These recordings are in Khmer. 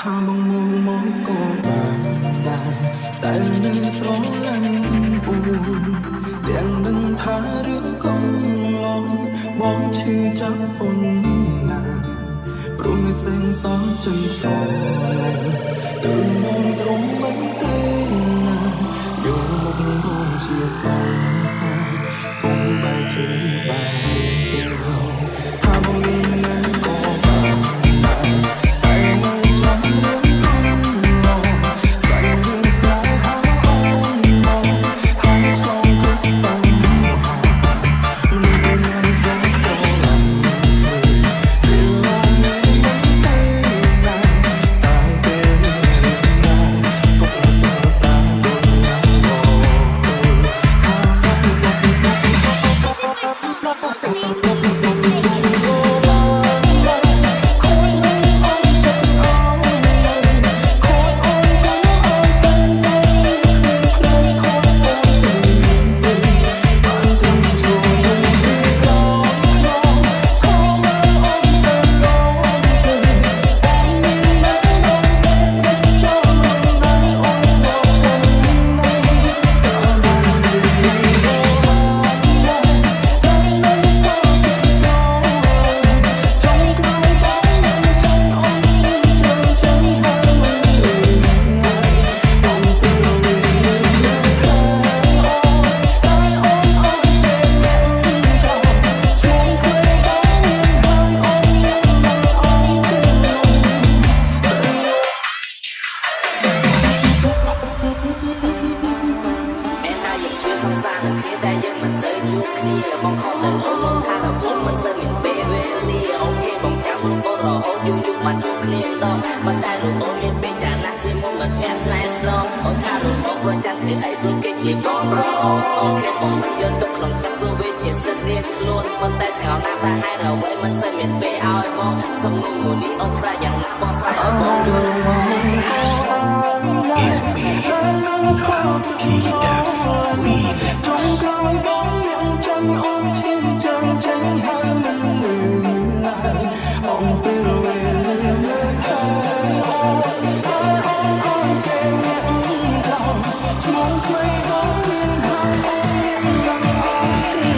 ថាបងមកក៏បានដែរតែនៅស្រឡាញ់អួនទាំងនឹងថារឿងកុំឡងបងឈឺចាប់ប៉ុណ្ណាព្រមមិនសែងសំចិនស្រឡាញ់ទៅមកត្រង់មិនទេណាយកមកបងជាសង្សារកុំបែកគ្នាបែកថាបងមាននៅក៏បានតែនៅចាំរឿងកុំឡងសាច់រឿងស្នេហាអូនមកហើយឆ្លងគ្រប់បញ្ហាមិនមានធ្វើស្រឡាញ់គ្នាពេលឡើងមានមិនទេណាតែពេលនេះណាទុកសង្សារដូចណាមកថាបងខំទៅអូនថារវល់មិនសូវមានពេលវេលាអូខេបងចាំបងរហូតយូរបានជួបគ្នាដល់មិនតែលោកអូនមានពេលចាស់ណាស់ជាមុខមកតែស្នេហ៍ស្នងអូនថាលោកអូនព្រោះចាំគ្នាអីព្រោះគេជាបងប្រុសអូខេបងមិនយកទៅក្នុងចាំព្រោះវាជាសិទ្ធិរៀងខ្លួនប៉ុន្តែចង់ណាស់តែហេតុអ្វីមិនសូវមានពេលឲ្យបងសុំមួយនេះអូនខ្លាចយ៉ាងណាបងស្រីឲ្យបងយល់ផង Is me TF Remix បងยังจังអូនឈាមចាញ់ចាញ់ហើយមិនលឺឡើយអូនពេលវេលានៅថាអូនតែអូនអើយគេអ្នកក្រោយឈ្មោះថ្មីបងមានហើយអូនមានយ៉ាងអូនគឺ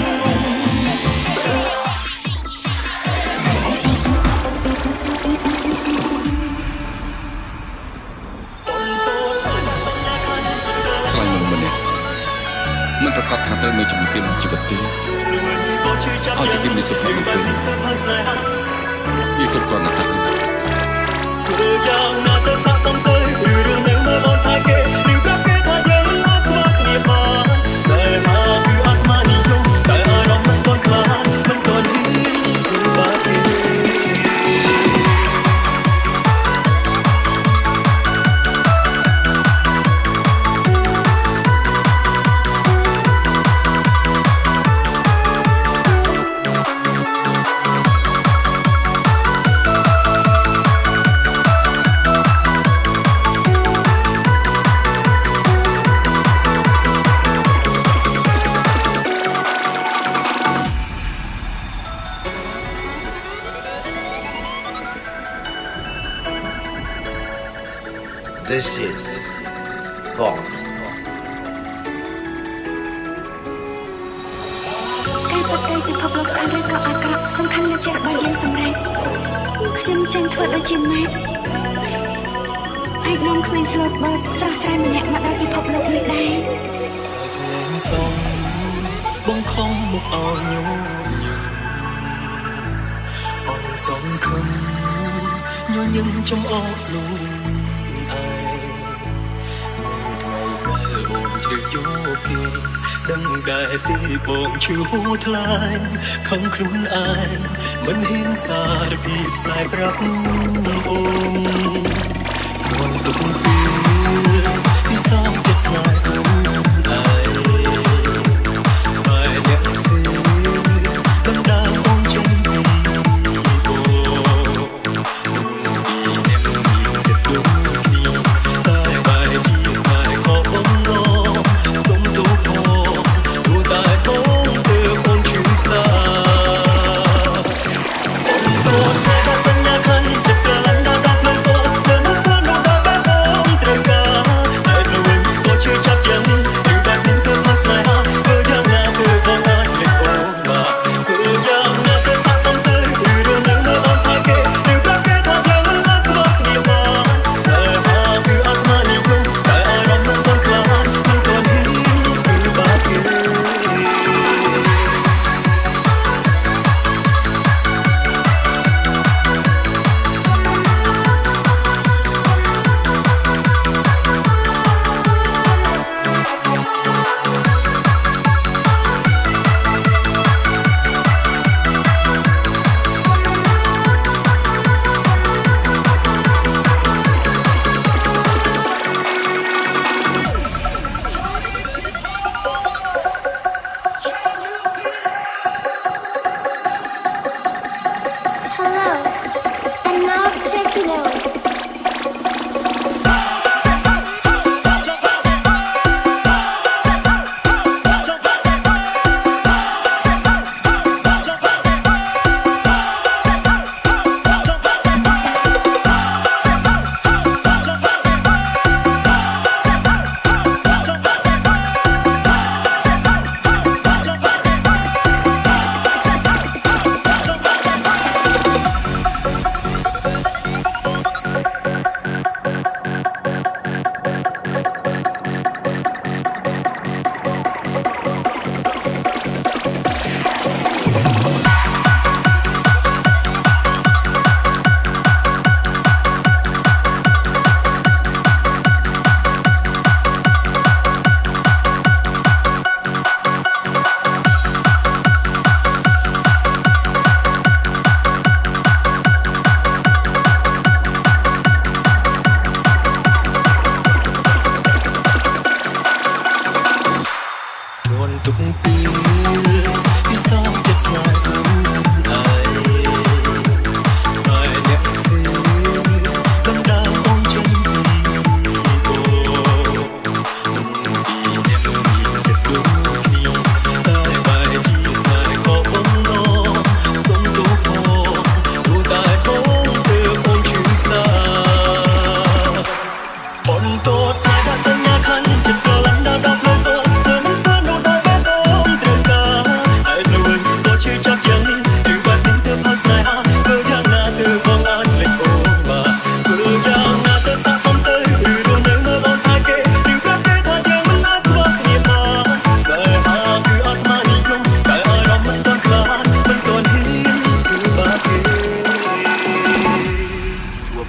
ស្លាញ់មនុស្សម្នាក់មិនប្រកាសថាត្រូវមានជំនឿពីជីវិតទេឲ្យតែគេមានសុភមង្គលវាគ្រប់គ្រាន់តែថាធ្វើយ៉ាងណាទៅស័ក្តិសមទៅរឿងនឹងមើលអូនថាគេឬប្រាប់គេថាយើងមិនអាចខ្វះគ្នាបានស្នេហាគឺអាត្មានិយមតែអារម្មណ៍មិនទាន់ខ្លាចមិនទាន់ហ៊ានធ្វើបាបគេ This is Vault ការប្រកែកពិភពលោកស្អាតឬក៏អាក្រក់សំខាន់នៅចិត្តរបស់យើងសម្រេចខ្ញុំចឹងធ្វើដូចជាម៉ែអាចនាំក្មេងស្លូតបឺតស្រស់ស្រាយម្នាក់មកដល់ពិភពលោកនេះដែរសូមបងខំមកអោញញអរសងខំញញឹមចំអកលោកជ្រាបយកគេដឹងតែពីបងឈឺហូរថ្លាញ់ខំខ្លួនឯងមិនហ៊ានសារពីស្នេហ៍ប្រាប់អូនក្នុងទុកពីសំចិត្តស្នេហ៍ខ្លួនឯងបែរអ្នកផ្សេងបណ្ដាអូនចេញពីអូ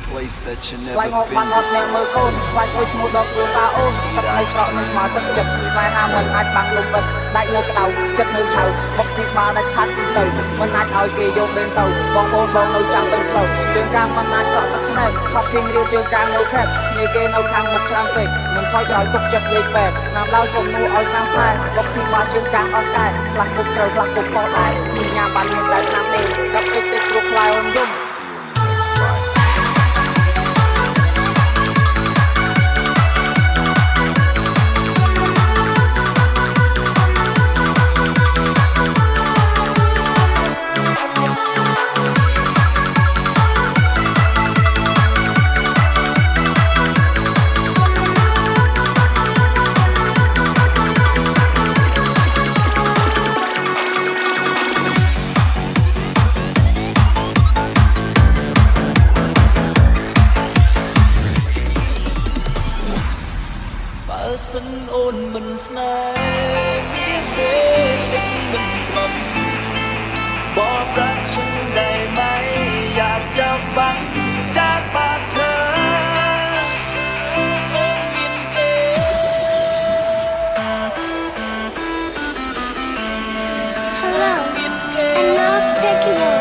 place that you ខ្លាញ់ never មកបានអ been ត់អ្នកមើលកូនខ្លាញ់អុយឈ្មោះដល់គ្រួសារអូនទឹកនៅឆ្លក់នៅស្មាទឹកចិត្តស្នេហាមិនអាចបាំងលំវិតដាច់នៅក្តៅចិត្តនៅឆៅមកស្ទីបានដាច់ខាត់ទៅមិនអាចឲ្យគេយកលេងទៅបងប្អូនបងនៅចាំពេញផ្លូវជើងកាងមិនអាចស្រក់ទឹកភ្នែកខប់គៀងរៀលជើងកាងនៅខេបគ្នាគេនៅខាងមុខច្រើនពេកមិនខ້ອຍចោលទុកចិត្តលេខពេកស្នាមដៅចំនួនឲ្យស្នាមស្នេហ៍មកស្ទីបានជើងកាងអត់តែខ្លះគុកត្រូវខ្លះគុកខុសដែរញ៉ាំបានមានតែស្នាមទេកាប់តិចតិចគ្រប់ខ្លាយរំយំ បើសិនអូនមិនស្នេហ៍មានពេលមិនព្រមบอกรักฉันได้ไหมอยากจะฟังจากปากเธอโอ้มินเอ Hello I'm not taking you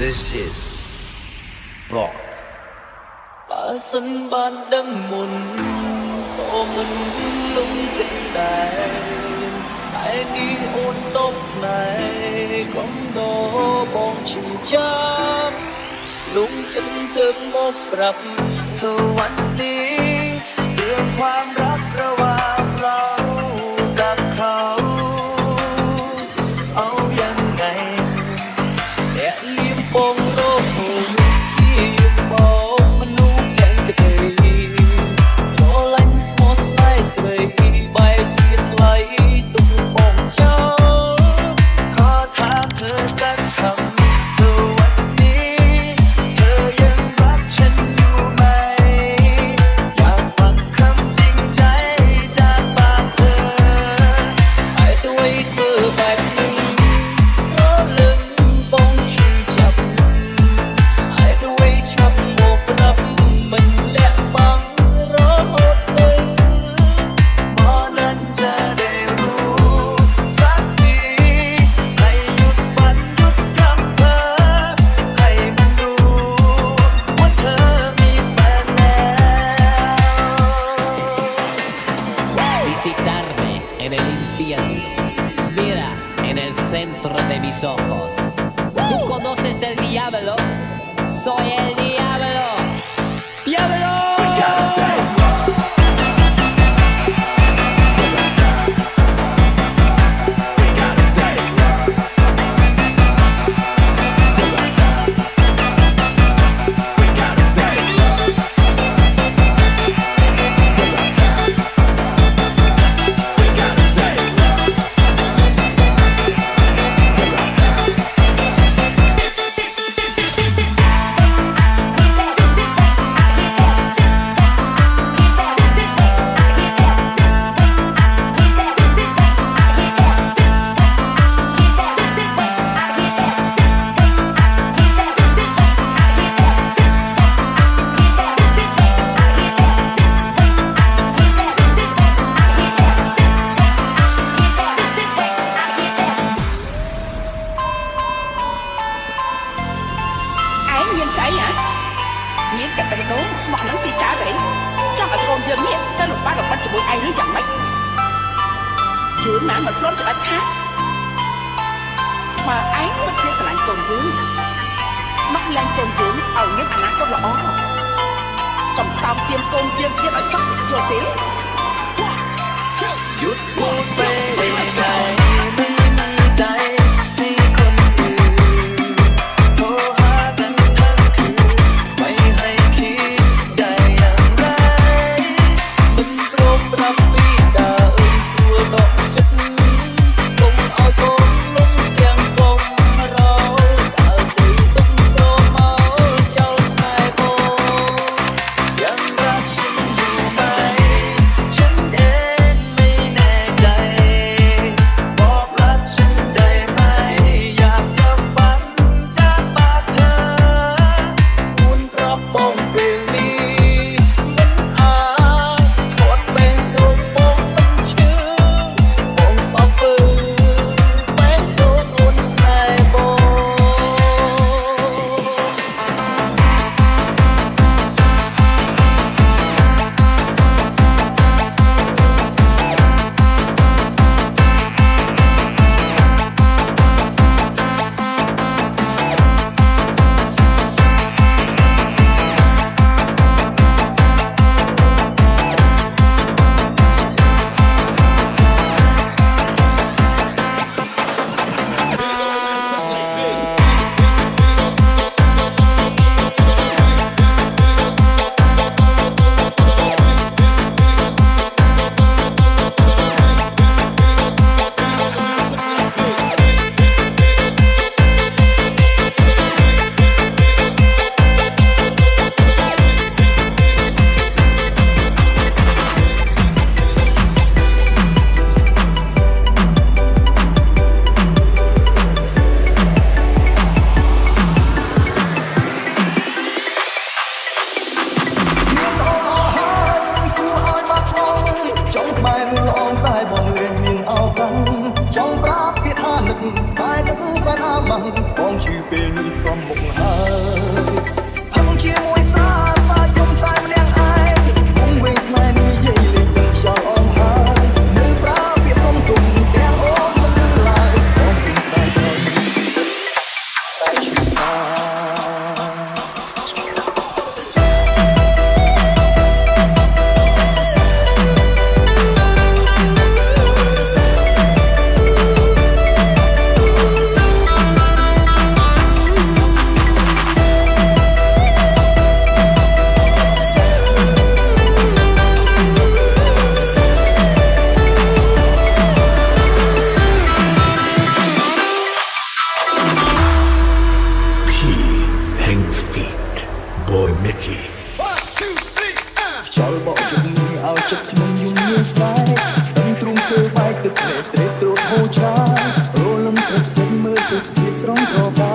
This is Bok. បើសិនបានដឹងមុនក៏មិនលងចិត្តដែរតែនេះអូនតបស្នេហ៍កុំដបងឈឺចាំលងចិត្តទៅមកប្រាប់ធ្វើวันนี้เรื่องความรักระหว่างเรากับเขาเอายังไงแต่ยิ้มปองโลกที่มองมันนุ่มแดงกระเทย Small and small slice ស្រីបែកជាថ្លៃទុកបងចោលខอถามเธอสักคำเธอวันนี้เธอยังรักฉันอยู่ไหมอยากฟังคำจริงใจจากปากเธอไอ้ตัวเธอแบบนี้รอลึงបងឈឺចាប់ไอ้ตัวชับមកប្រាប់មិនលាក់បាំងរហូតទៅមកนั้นจะได้รู้สักทีให้หยุดฝันหยุดคำเพ้อให้มันรู้ว่าเธอมีแฟนแล้ว Visitarme en el infierno. Mira en el centro de mis ojos. ¿Tú conoces el diablo? Soy el diablo. ¡Diablo! Ấy nhìn cái hả? Nhìn cái bánh nấu mọc nắng tí cá đấy. Chắc là con dân nhỉ, cho lục bắt cho bụi ai nữa chẳng mấy. Chứ nãy mà lót cho bánh khác. Mà ấy mất kia là lạnh còn dương. Mất lạnh còn dương, ở những anh ăn con lõ. Còn tao tiêm con chiên kia lại sắp vô tiếng. หยุดพูดไปได้ไงไม่มีใจให้คนอื่นโทรหา សំមុខហើយហឹងជាមួយសាខ្ញុំតែម្នាក់ឯងគង់វែងស្នេហ៍និយាយលេងទឹកខ្យល់អមហើយនៅប្រើពាក្យសុំទុំទាំងអូនមិនលឺឡើយបងគង់ស្នេហ៍ត្រូវតែឈឺសា Boy Mickey ខ្យល់បក់ជុំឲ្យចិត្តខ្ញុំយំញៀនស្នេហ៍ដឹងទ្រូងស្ទើបែកទឹកភ្នែកត្រេកត្រួតហូរច្រាយរលឹមស្រិតសិនមើលទៅស្គៀបស្រងក្របា